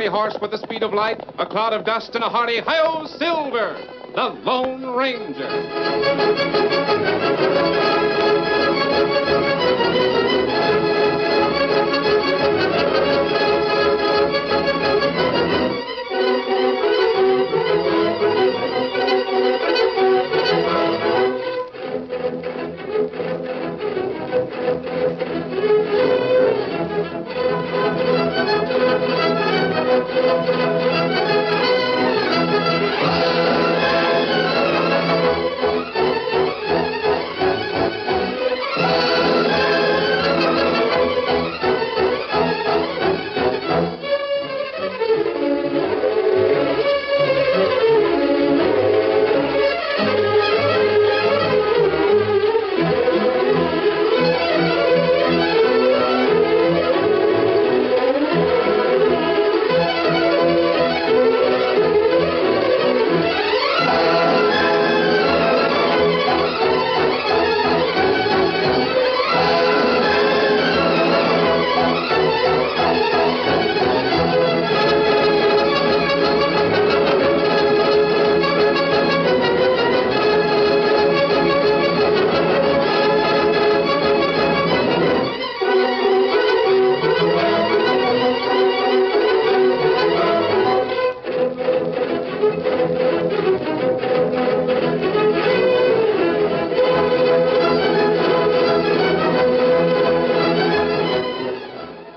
fiery horse with the speed of light, a cloud of dust, and a hearty hi-yo Silver, the Lone Ranger.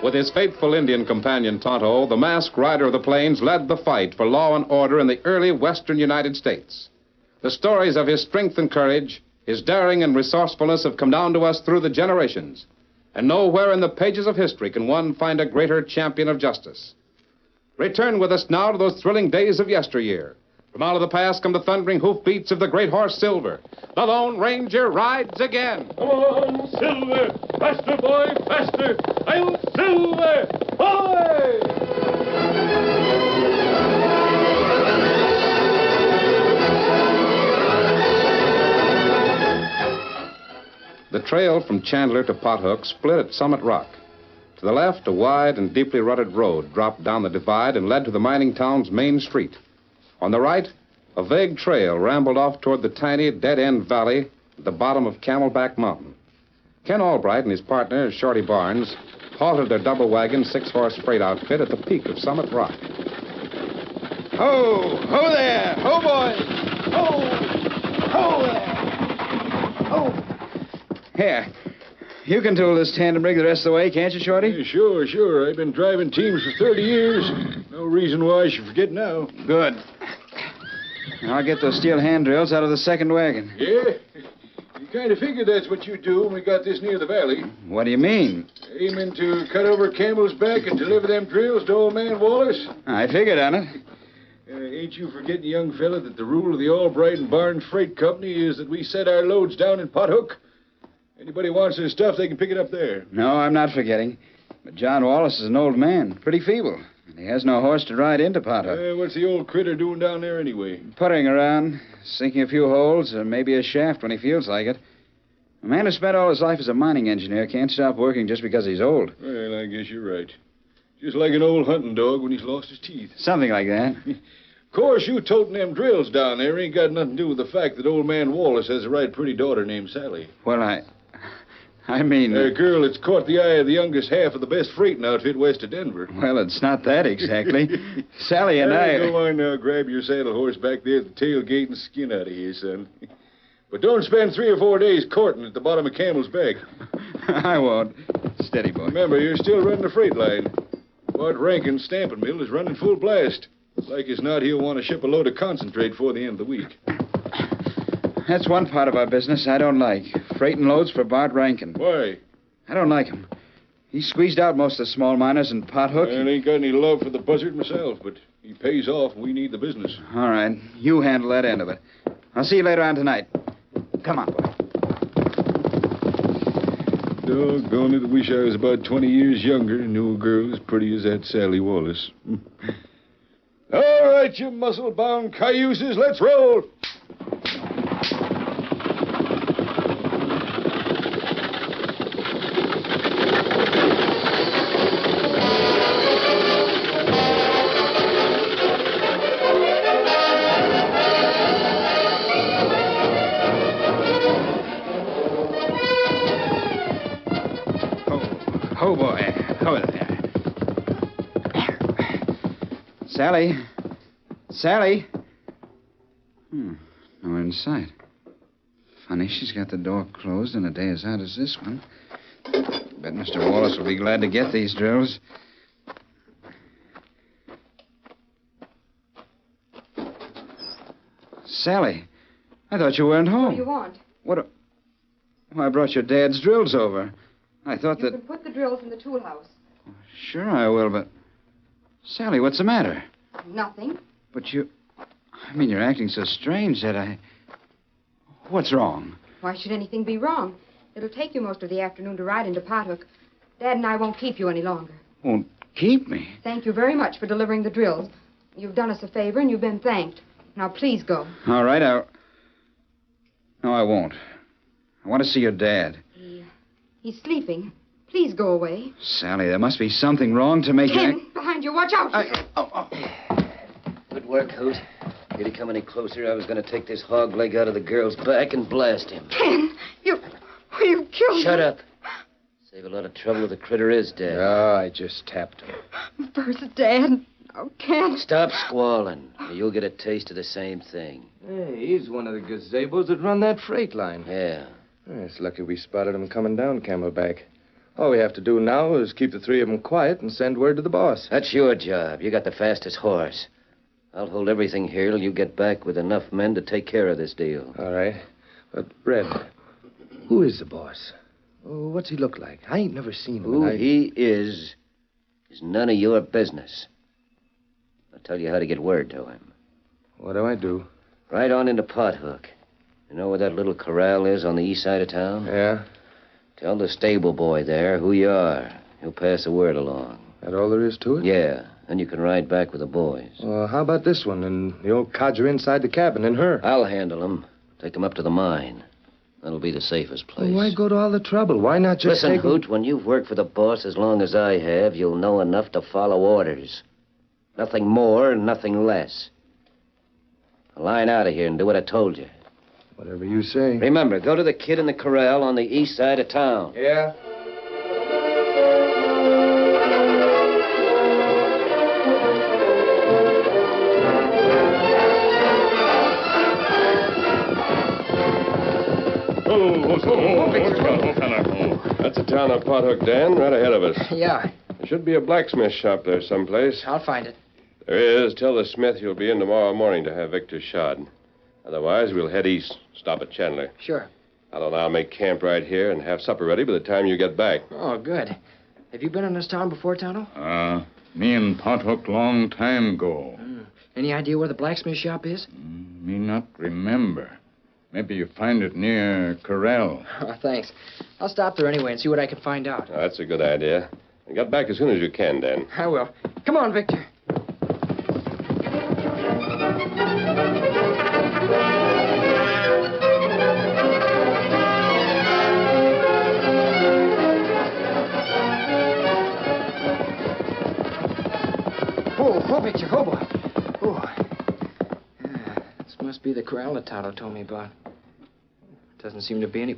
With his faithful Indian companion, Tonto, the masked rider of the plains led the fight for law and order in the early western United States. The stories of his strength and courage, his daring and resourcefulness have come down to us through the generations. And nowhere in the pages of history can one find a greater champion of justice. Return with us now to those thrilling days of yesteryear. From out of the past come the thundering hoofbeats of the great horse Silver. The Lone Ranger rides again. Come on, Silver! Faster, boy, faster! I'm Silver! Boy! The trail from Chandler to Pothook split at Summit Rock. To the left, a wide and deeply rutted road dropped down the divide and led to the mining town's main street. On the right, a vague trail rambled off toward the tiny, dead-end valley at the bottom of Camelback Mountain. Ken Albright and his partner, Shorty Barnes, halted their double-wagon, six-horse freight outfit at the peak of Summit Rock. Ho! Ho there! Ho, boys! Ho! Ho there! Ho! Here. You can tool this tandem rig the rest of the way, can't you, Shorty? Yeah, sure. I've been driving teams for 30 years. No reason why I should forget now. Good. I'll get those steel hand drills out of the second wagon. Yeah? You kind of figured that's what you'd do when we got this near the valley. What do you mean? Aiming to cut over Camel's back and deliver them drills to old man Wallace? I figured on it. Ain't you forgetting, young fella, that the rule of the Albright and Barnes Freight Company is that we set our loads down in Pothook? Anybody wants their stuff, they can pick it up there. No, I'm not forgetting. But John Wallace is an old man, pretty feeble. And he has no horse to ride into Pothook. What's the old critter doing down there anyway? Puttering around, sinking a few holes, or maybe a shaft when he feels like it. A man who spent all his life as a mining engineer can't stop working just because he's old. Well, I guess you're right. Just like an old hunting dog when he's lost his teeth. Something like that. Of course, you toting them drills down there ain't got nothing to do with the fact that old man Wallace has a right pretty daughter named Sally. Well, I mean... A girl that's caught the eye of the youngest half of the best freighting outfit west of Denver. Well, it's not that exactly. Sally and I... Go on now, grab your saddle horse back there at the tailgate and skin out of here, son. But don't spend 3 or 4 days courting at the bottom of Camel's back. I won't. Steady, boy. Remember, you're still running the freight line. Bart Rankin's stamping mill is running full blast. Like as not, he'll want to ship a load of concentrate before the end of the week. That's one part of our business I don't like. Freighting loads for Bart Rankin. Why? I don't like him. He squeezed out most of the small miners in Pothook. I ain't got any love for the buzzard myself, but he pays off and we need the business. All right. You handle that end of it. I'll see you later on tonight. Come on, boy. Doggone it, I wish I was about 20 years younger and knew a girl as pretty as that Sally Wallace. All right, you muscle-bound cayuses, let's roll. Oh, boy. Over there. Sally? Sally? No in sight. Funny, she's got the door closed on a day as hot as this one. Bet Mr. Wallace will be glad to get these drills. Sally, I thought you weren't home. What do you want? What? Well, I brought your dad's drills over. I thought You that... can put the drills in the tool house. Sure I will, but... Sally, what's the matter? Nothing. But you... I mean, you're acting so strange that I... What's wrong? Why should anything be wrong? It'll take you most of the afternoon to ride into Pothook. Dad and I won't keep you any longer. Won't keep me? Thank you very much for delivering the drills. You've done us a favor and you've been thanked. Now, please go. All right, No, I won't. I want to see your dad. He's sleeping. Please go away. Sally, there must be something wrong to make Ken, behind you. Watch out. Good work, Hoot. If he'd come any closer, I was going to take this hog leg out of the girl's back and blast him. Ken, you killed Shut him. up. Save a lot of trouble if the critter is dead. Ah, I just tapped him. First Dad. Oh, Ken. Stop squalling, or you'll get a taste of the same thing. Hey, he's one of the gazebos that run that freight line. Yeah. It's lucky we spotted him coming down Camelback. All we have to do now is keep the three of them quiet and send word to the boss. That's your job. You got the fastest horse. I'll hold everything here till you get back with enough men to take care of this deal. All right. But, Red, who is the boss? Oh, what's he look like? I ain't never seen him. Who he is none of your business. I'll tell you how to get word to him. What do I do? Right on into Pothook. You know where that little corral is on the east side of town? Yeah? Tell the stable boy there who you are. He'll pass the word along. That all there is to it? Yeah. Then you can ride back with the boys. Well, how about this one and the old codger inside the cabin and her? I'll handle them. Take them up to the mine. That'll be the safest place. Well, why go to all the trouble? Why not just Listen, take 'em- Hoot, when you've worked for the boss as long as I have, you'll know enough to follow orders. Nothing more and nothing less. Line out of here and do what I told you. Whatever you say. Remember, go to the kid in the corral on the east side of town. Yeah? That's the town of Pothook, Dan, right ahead of us. Yeah, There should be a blacksmith shop there someplace. I'll find it. There is. Tell the smith you'll be in tomorrow morning to have Victor shod. Otherwise, we'll head east. Stop at Chandler. Sure. I'll now make camp right here and have supper ready by the time you get back. Oh, good. Have you been in this town before, Tonto? Me and Pothook long time ago. Any idea where the blacksmith shop is? Me not remember. Maybe you find it near Corral. Oh, thanks. I'll stop there anyway and see what I can find out. That's a good idea. And get back as soon as you can, Dan. I will. Come on, Victor. Oh, Victor. Oh, boy. Oh. This must be the corral that Tonto told me about. Doesn't seem to be any...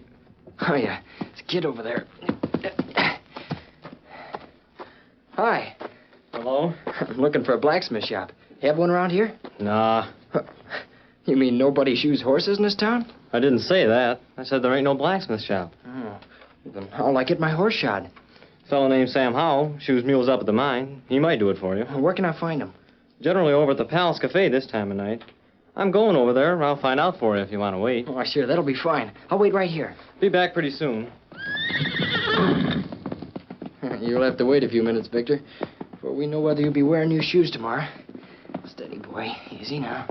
Oh, yeah. It's a kid over there. Hi. Hello? I'm looking for a blacksmith shop. Have one around here? Nah, You mean nobody shoes horses in this town? I didn't say that. I said there ain't no blacksmith shop. Oh. Then how'll I get my horse shod? A fellow named Sam Howell shoes mules up at the mine. He might do it for you. Where can I find him? Generally over at the Palace Cafe this time of night. I'm going over there. I'll find out for you if you want to wait. Oh, sure. That'll be fine. I'll wait right here. Be back pretty soon. You'll have to wait a few minutes, Victor, before we know whether you'll be wearing new shoes tomorrow. Steady, boy. Easy now.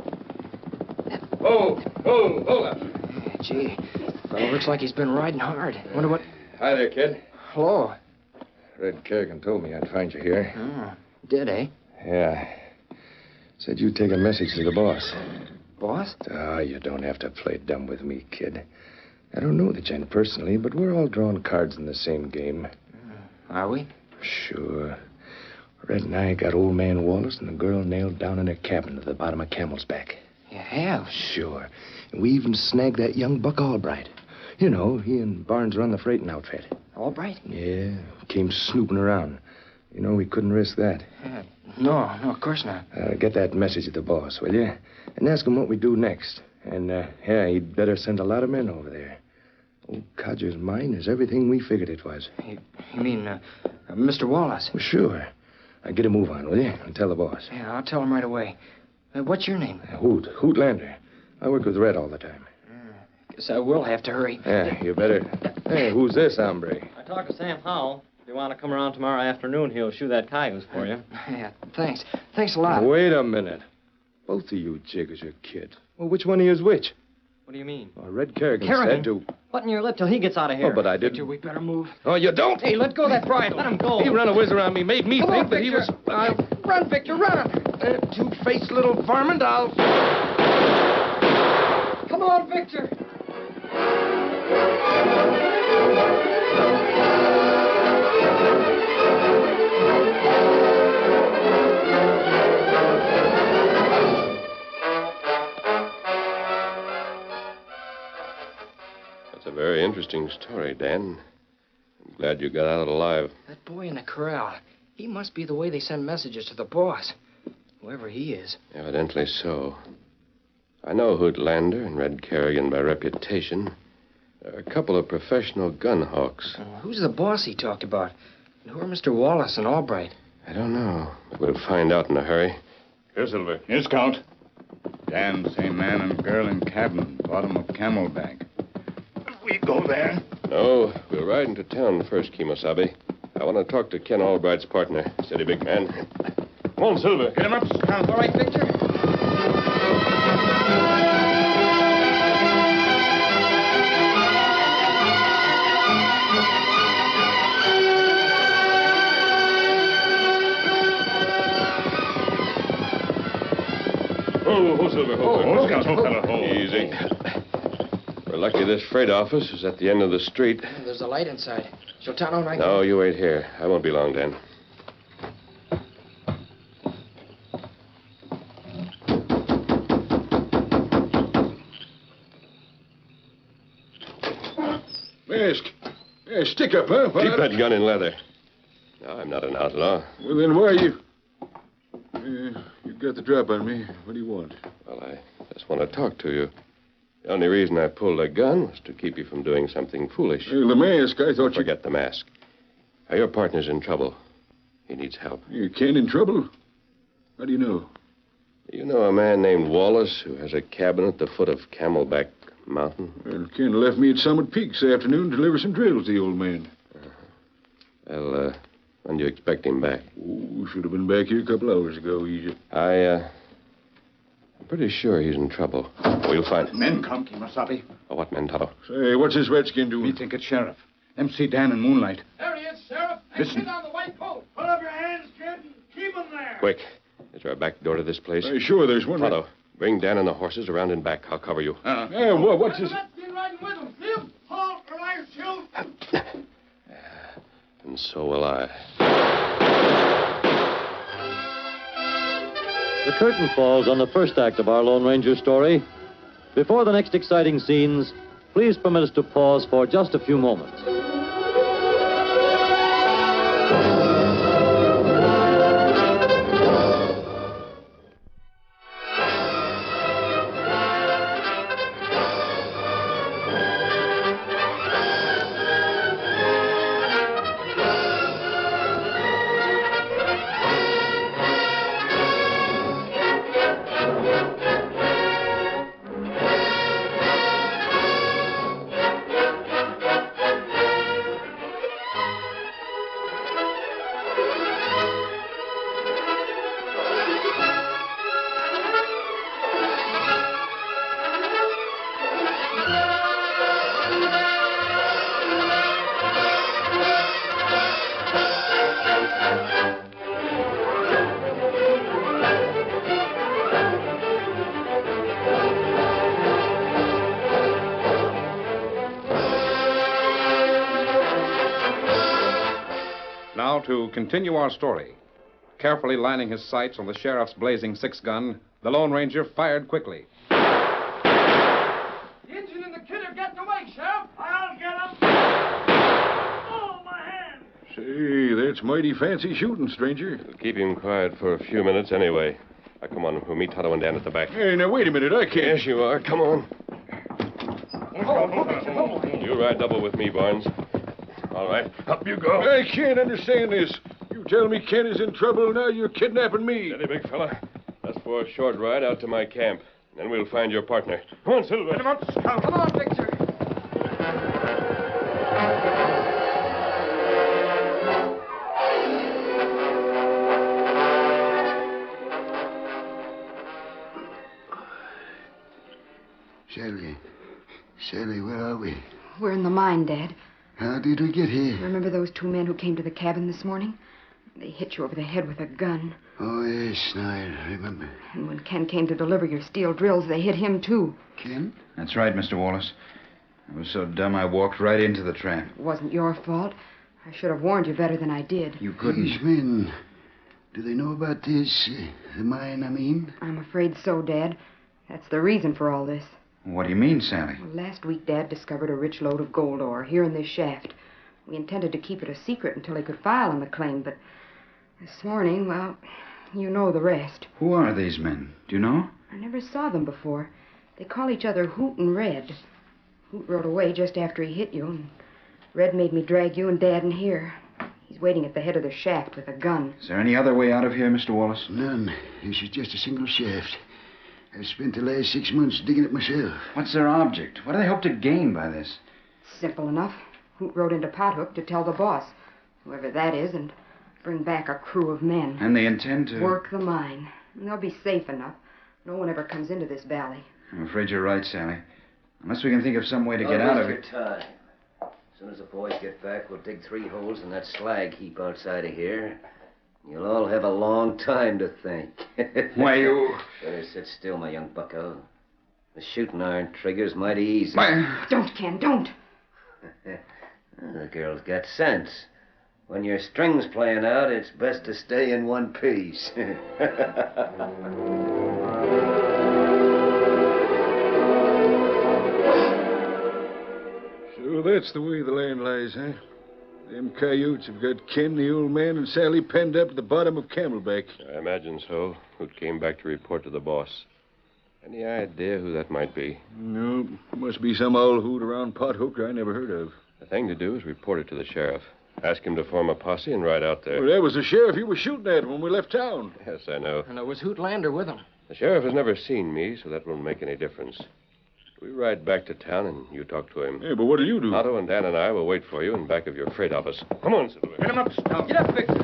Hold up. Gee, fellow looks like he's been riding hard. Wonder what... Hi there, kid. Hello. Red Kerrigan told me I'd find you here. Oh, did, eh? Yeah. Said you'd take a message to the boss. Boss? Ah, you don't have to play dumb with me, kid. I don't know the gent personally, but we're all drawing cards in the same game. Are we? Sure. Red and I got old man Wallace and the girl nailed down in her cabin at the bottom of Camel's Back. You have? Sure. And we even snagged that young Buck Albright. You know, he and Barnes run the freighting outfit. Albright? Yeah, came snooping around. You know, we couldn't risk that. No, of course not. Get that message to the boss, will you? And ask him what we do next. And, he'd better send a lot of men over there. Old Codger's mine is everything we figured it was. You mean, Mr. Wallace? Well, sure. Get a move on, will you? And tell the boss. Yeah, I'll tell him right away. What's your name? Hoot Lander. I work with Red all the time. Guess I will have to hurry. Yeah, you better. Hey, who's this hombre? I talked to Sam Howell. If you want to come around tomorrow afternoon, he'll shoe that cayuse for you. Yeah, thanks. Thanks a lot. Wait a minute. Both of you jiggers are kid. Well, which one of you is which? What do you mean? Well, Red Kerrigan said to... Button your lip till he gets out of here. Oh, but I didn't... Victor, we better move. Oh, you don't? Hey, let go of that bridle. Let him go. He run a whiz around me, made me Come think on, that he Victor. was... Run, Victor, run. Two-faced little varmint, I'll... Come on, Victor. That's a very interesting story, Dan. I'm glad you got out alive. That boy in the corral. He must be the way they send messages to the boss. Whoever he is. Evidently so. I know Hoot Lander and Red Kerrigan by reputation. They're a couple of professional gun hawks. Who's the boss he talked about? And who are Mr. Wallace and Albright? I don't know, but we'll find out in a hurry. Here, Silver. Here, Scout. Dan, same man and girl in cabin, bottom of Camel bag. We go there? No, we'll ride into town first, Kimosabe. I want to talk to Ken Albright's partner. Steady, big man. Come on, Silver. Get him up, Scout. All right, Victor. Oh, Silver. Oh, Scout. Oh, fella. Easy. We're lucky this freight office is at the end of the street. There's a light inside. Shall turn on right No, you wait here. I won't be long, Dan. Mask. Yeah, stick up, huh? Keep that gun in leather. No, I'm not an outlaw. Well, then why are you... you got the drop on me. What do you want? Well, I just want to talk to you. The only reason I pulled a gun was to keep you from doing something foolish. Hey, the mask, I thought you... Forget the mask. Now, your partner's in trouble. He needs help. You Ken in trouble? How do you know? You know a man named Wallace who has a cabin at the foot of Camelback Mountain? Well, Ken left me at Summit Peak this afternoon to deliver some drills to the old man. Well, when do you expect him back? Oh, should have been back here a couple hours ago, easy. I'm pretty sure he's in trouble. We'll find him. Men come, Kimosabe. Oh, what men, Tonto? Say, what's this redskin doing? Me think it's Sheriff. Them see Dan in moonlight. There he is, Sheriff. Listen. Sit on the white coat. Put up your hands, kid, and keep them there. Quick. Is there a back door to this place? Sure, there's one. Tonto, bring Dan and the horses around and back. I'll cover you. Hey, what's this? Let's get riding with him. Live, halt, or I shoot. And so will I. The curtain falls on the first act of our Lone Ranger story. Before the next exciting scenes, please permit us to pause for just a few moments. Now, to continue our story. Carefully lining his sights on the sheriff's blazing six-gun, the Lone Ranger fired quickly. The engine and the kid are getting away, Sheriff. I'll get him. Oh! Say, that's mighty fancy shooting, stranger. It'll keep him quiet for a few minutes anyway. Now, come on. We'll meet Tonto and Dan at the back. Hey, now, wait a minute. I can't. Yes, you are. Come on. You ride double with me, Barnes. All right. Up you go. I can't understand this. You tell me Ken is in trouble, now you're kidnapping me. Steady, big fella. That's for a short ride out to my camp. Then we'll find your partner. Come on, Silver. Get him up, Scout. Come on, Victor. Sally, where are we? We're in the mine, Dad. How did we get here? Remember those two men who came to the cabin this morning? They hit you over the head with a gun. Oh, yes, now I remember. And when Ken came to deliver your steel drills, they hit him, too. Ken? That's right, Mr. Wallace. I was so dumb I walked right into the trap. It wasn't your fault. I should have warned you better than I did. You couldn't. These men, do they know about this? The mine, I mean? I'm afraid so, Dad. That's the reason for all this. What do you mean, Sally? Well, last week, Dad discovered a rich lode of gold ore here in this shaft. We intended to keep it a secret until he could file on the claim, but this morning, well, you know the rest. Who are these men? Do you know? I never saw them before. They call each other Hoot and Red. Hoot rode away just after he hit you, and Red made me drag you and Dad in here. He's waiting at the head of the shaft with a gun. Is there any other way out of here, Mr. Wallace? None. This is just a single shaft. I've spent the last 6 months digging it myself. What's their object? What do they hope to gain by this? Simple enough. Hoot rode into Pothook to tell the boss, whoever that is, and bring back a crew of men. And they intend to... Work the mine. And they'll be safe enough. No one ever comes into this valley. I'm afraid you're right, Sally. Unless we can think of some way to get out of it. Time. As soon as the boys get back, we'll dig 3 holes in that slag heap outside of here. You'll all have a long time to think. Why, you... Better sit still, my young bucko. The shooting iron trigger's mighty easy. Don't, Ken, don't. The girl's got sense. When your string's playing out, it's best to stay in one piece. So that's the way the land lies, huh? Them coyotes have got Ken, the old man, and Sally penned up at the bottom of Camelback. I imagine so. Hoot came back to report to the boss. Any idea who that might be? No, must be some old hoot around Pothook I never heard of. The thing to do is report it to the sheriff. Ask him to form a posse and ride out there. Well, that was the sheriff you were shooting at when we left town. Yes, I know. And there was Hoot Lander with him. The sheriff has never seen me, so that won't make any difference. We ride back to town and you talk to him. Hey, but what'll you do? Otto and Dan and I will wait for you in back of your freight office. Come on, Silver. Get him up, Scout. Get up, Victor.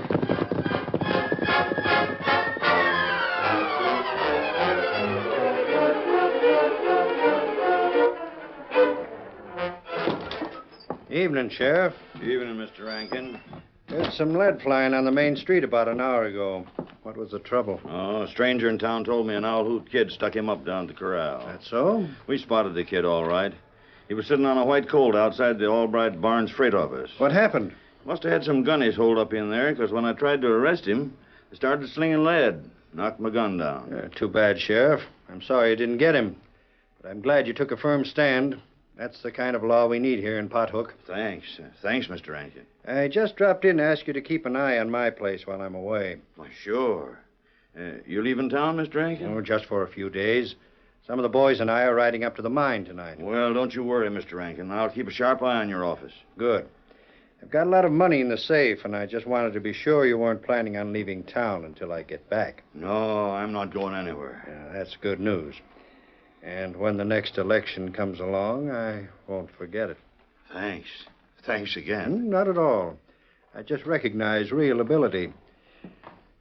Evening, Sheriff. Evening, Mr. Rankin. There's some lead flying on the main street about an hour ago. What was the trouble? Oh, a stranger in town told me an owl hoot kid stuck him up down at the corral. That's so? We spotted the kid all right. He was sitting on a white colt outside the Albright Barnes freight office. What happened? Must have had some gunnies holed up in there, because when I tried to arrest him, they started slinging lead. Knocked my gun down. Too bad, Sheriff. I'm sorry you didn't get him. But I'm glad you took a firm stand. That's the kind of law we need here in Pothook. Thanks. Thanks, Mr. Rankin. I just dropped in to ask you to keep an eye on my place while I'm away. Why, sure. You leaving town, Mr. Rankin? Oh, just for a few days. Some of the boys and I are riding up to the mine tonight. Well, don't you worry, Mr. Rankin. I'll keep a sharp eye on your office. Good. I've got a lot of money in the safe, and I just wanted to be sure you weren't planning on leaving town until I get back. No, I'm not going anywhere. Yeah, that's good news. And when the next election comes along, I won't forget it. Thanks. Thanks again. Not at all. I just recognize real ability.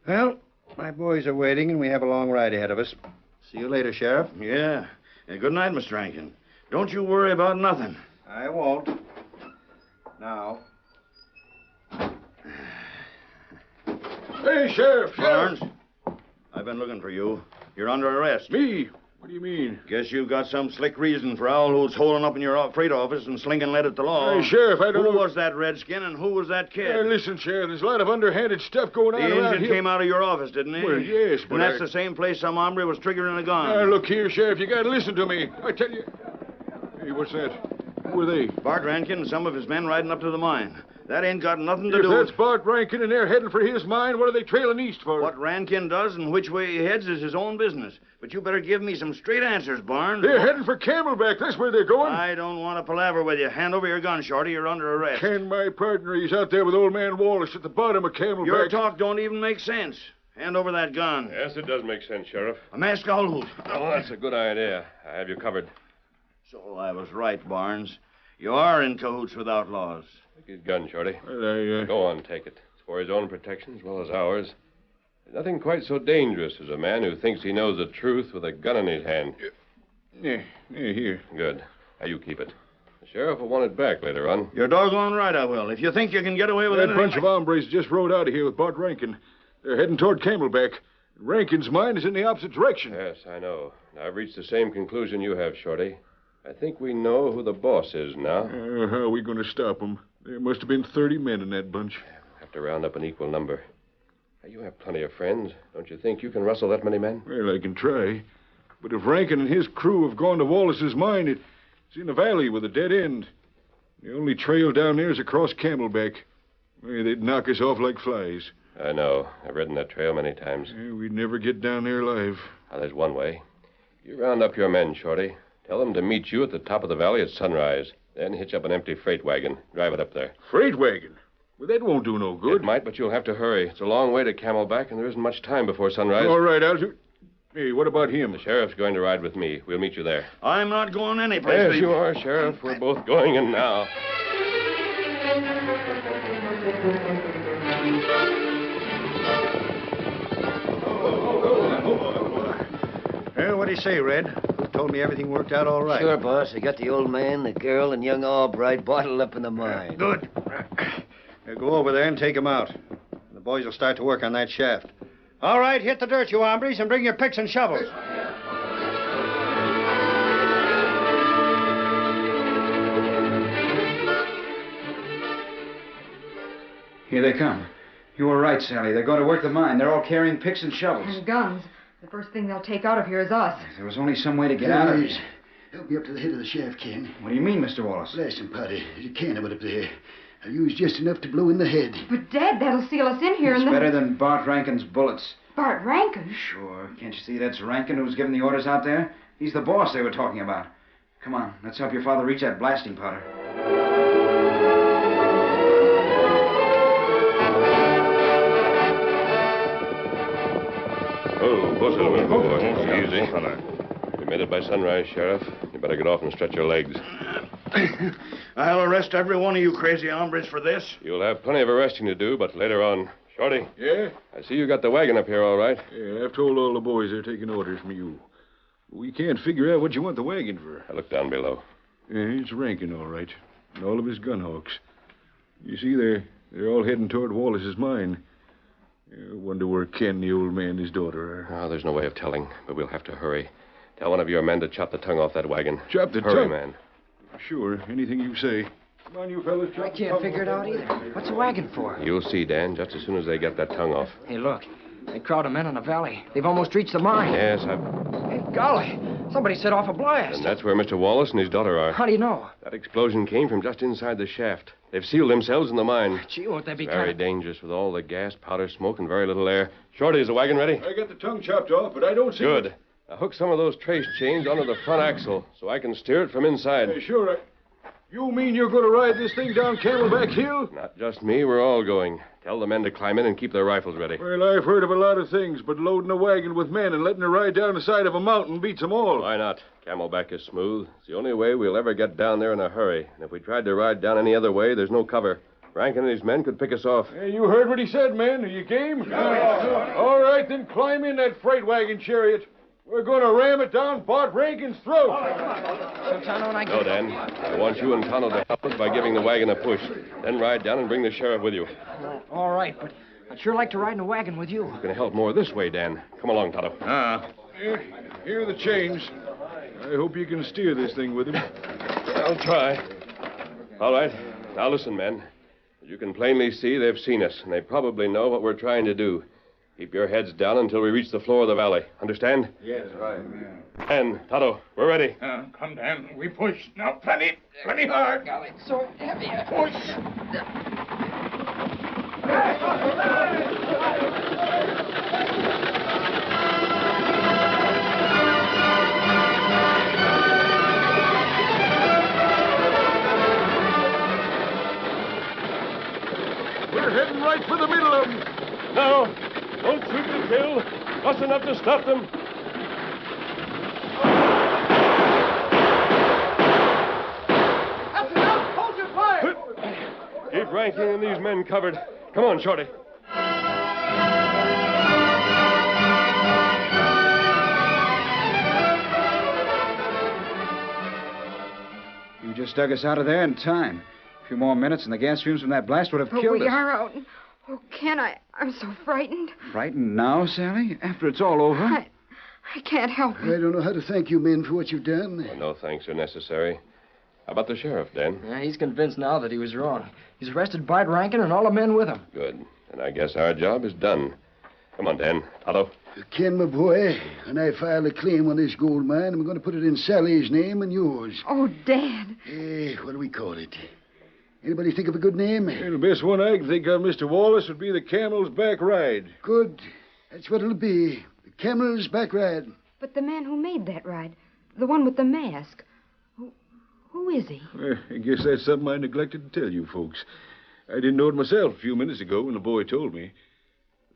Well, my boys are waiting, and we have a long ride ahead of us. See you later, Sheriff. Yeah. Good night, Mr. Rankin. Don't you worry about nothing. I won't. Now. Hey, Sheriff! Barnes, I've been looking for you. You're under arrest. Me? What do you mean? Guess you've got some slick reason for owl who's holding up in your freight office and slinging lead at the law. Hey, Sheriff, I don't know... Who was that redskin and who was that kid? Hey, listen, Sheriff, there's a lot of underhanded stuff going on the around engine here. came out of your office, didn't he? Well, yes, but And that's the same place some hombre was triggering a gun. Look here, Sheriff, you gotta listen to me. I tell you... Hey, what's that? Who are they? Bart Rankin and some of his men riding up to the mine. That ain't got nothing to If do that's with... Bart Rankin and they're heading for his mine, what are they trailing east for? What Rankin does and which way he heads is his own business. But you better give me some straight answers, Barnes. They're heading for Camelback. That's where they're going. I don't want to palaver with you. Hand over your gun, Shorty. You're under arrest. Ken, my partner, he's out there with old man Wallace at the bottom of Camelback. Your talk don't even make sense. Hand over that gun. Yes, it does make sense, Sheriff. A masked owl. Oh, that's a good idea. I have you covered. So I was right, Barnes. You are in cahoots with outlaws. Take his gun, Shorty. Well, Go on, take it. It's for his own protection as well as ours. There's nothing quite so dangerous as a man who thinks he knows the truth with a gun in his hand. Yeah, here. Good. Now you keep it. The sheriff will want it back later on. You're doggone right, I will. If you think you can get away with That anything... bunch of hombres just rode out of here with Bart Rankin. They're heading toward Camelback. Rankin's mine is in the opposite direction. Yes, I know. I've reached the same conclusion you have, Shorty. I think we know who the boss is now. How are we going to stop them? There must have been 30 men in that bunch. We'll have to round up an equal number. Now, you have plenty of friends. Don't you think you can rustle that many men? Well, I can try. But if Rankin and his crew have gone to Wallace's mine, it's in a valley with a dead end. The only trail down there is across Camelback. Well, they'd knock us off like flies. I know. I've ridden that trail many times. We'd never get down there alive. Now, there's one way. You round up your men, Shorty. Tell them to meet you at the top of the valley at sunrise. Then hitch up an empty freight wagon. Drive it up there. Freight wagon? Well, that won't do no good. It might, but you'll have to hurry. It's a long way to Camelback, and there isn't much time before sunrise. All right, I'll do... Hey, what about him? The sheriff's going to ride with me. We'll meet you there. I'm not going anyplace. Yes, you are, Sheriff. We're both going in now. Well, what do you say, Red? Who told me everything worked out all right? Sure, boss. I got the old man, the girl, and young Albright bottled up in the mine. Good. Now go over there and take him out. The boys will start to work on that shaft. All right, hit the dirt, you hombres, and bring your picks and shovels. Here they come. You were right, Sally. They're going to work the mine. They're all carrying picks and shovels. And guns. The first thing they'll take out of here is us. If there was only some way to get out of Please, here. help me up to the head of the shaft, Ken. What do you mean, Mr. Wallace? Blast him, Potty. There's a can of it up there. I'll use just enough to blow in the head. But, Dad, that'll seal us in here It's and better than Bart Rankin's bullets. Bart Rankin? Sure. Can't you see that's Rankin who's giving the orders out there? He's the boss they were talking about. Come on, let's help your father reach that blasting powder. Oh, close a minute, boy. Easy. We made it by sunrise, Sheriff. You better get off and stretch your legs. I'll arrest every one of you crazy hombres for this. You'll have plenty of arresting to do, but later on. Shorty. Yeah? I see you got the wagon up here all right. Yeah, I've told all the boys they're taking orders from you. We can't figure out what you want the wagon for. I look down below. Yeah, it's Rankin, all right. And all of his gun hawks. You see, they're all heading toward Wallace's mine. I wonder where Ken, the old man, and his daughter are. Oh, there's no way of telling, but we'll have to hurry. Tell one of your men to chop the tongue off that wagon. Chop the Hurry, tongue? man. Sure, anything you say. Come on, you fellas. I can't figure it out either. What's a wagon for? You'll see, Dan, just as soon as they get that tongue off. Hey, look. That crowd of men in the valley. They've almost reached the mine. Yes, Hey, golly. Somebody set off a blast. And that's where Mr. Wallace and his daughter are. How do you know? That explosion came from just inside the shaft. They've sealed themselves in the mine. Gee, won't that be Very dangerous with all the gas, powder, smoke, and very little air. Shorty, is the wagon ready? I got the tongue chopped off, but I don't see... Good. Now hook some of those trace chains onto the front axle so I can steer it from inside. Hey, sure. You mean you're going to ride this thing down Camelback Hill? Not just me. We're all going. Tell the men to climb in and keep their rifles ready. Well, I've heard of a lot of things, but loading a wagon with men and letting her ride down the side of a mountain beats them all. Why not? Camelback is smooth. It's the only way we'll ever get down there in a hurry. And if we tried to ride down any other way, there's no cover. Rankin and his men could pick us off. Hey, you heard what he said, men. Are you game? All right, then climb in that freight wagon chariot. We're going to ram it down Bart Rankin's throat. No, Dan. I want you and Tonto to help us by giving the wagon a push. Then ride down and bring the sheriff with you. All right, but I'd sure like to ride in a wagon with you. You can help more this way, Dan. Come along, Tonto. Here are the chains. I hope you can steer this thing with him. I'll try. All right. Now listen, men. As you can plainly see, they've seen us, and they probably know what we're trying to do. Keep your heads down until we reach the floor of the valley. Understand? Yes, right. And, Tonto, we're ready. Come down. We push. Now, plenty hard. Golly, it's so heavy. Push. heading right for the middle of them. No, don't shoot to kill. Just enough to stop them. That's enough. Hold your fire. Keep Rankin and these men covered. Come on, Shorty. You just dug us out of there in time. A few more minutes and the gas fumes from that blast would have killed We us. are out. Oh, Ken, I'm so frightened. Frightened now, Sally? After it's all over? I can't help I don't know how to thank you men for what you've done. Well, no thanks are necessary. How about the sheriff, Dan? Yeah, he's convinced now that he was wrong. He's arrested Bart Rankin and all the men with him. Good. And I guess our job is done. Come on, Dan. Tonto. Ken, my boy, and I filed a claim on this gold mine, and we're going to put it in Sally's name and yours. Oh, Dad. What do we call it? Anybody think of a good name? The best one I can think of, Mr. Wallace, would be the Camel's Back Ride. Good. That's what it'll be. The Camel's Back Ride. But the man who made that ride, the one with the mask, who is he? I guess that's something I neglected to tell you folks. I didn't know it myself a few minutes ago when the boy told me.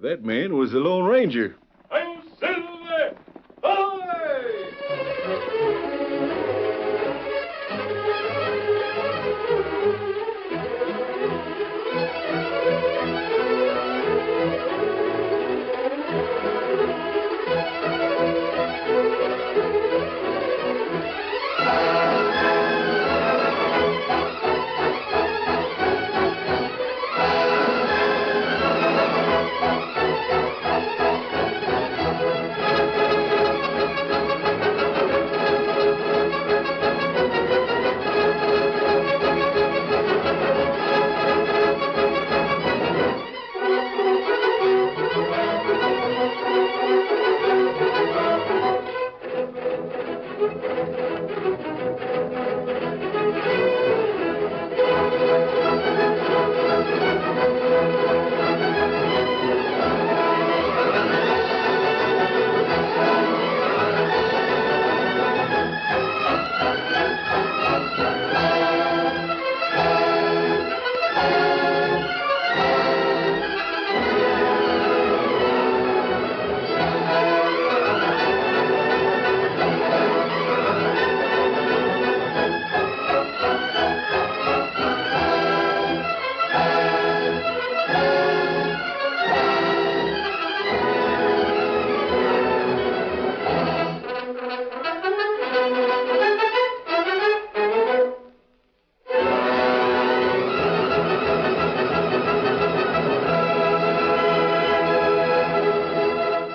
That man was the Lone Ranger. I'm Silver! Ahoy!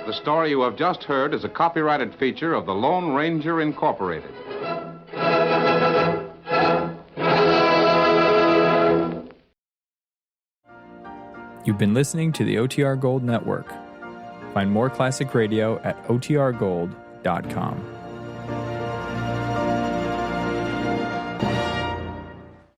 The story you have just heard is a copyrighted feature of the Lone Ranger Incorporated. You've been listening to the OTR Gold Network. Find more classic radio at otrgold.com.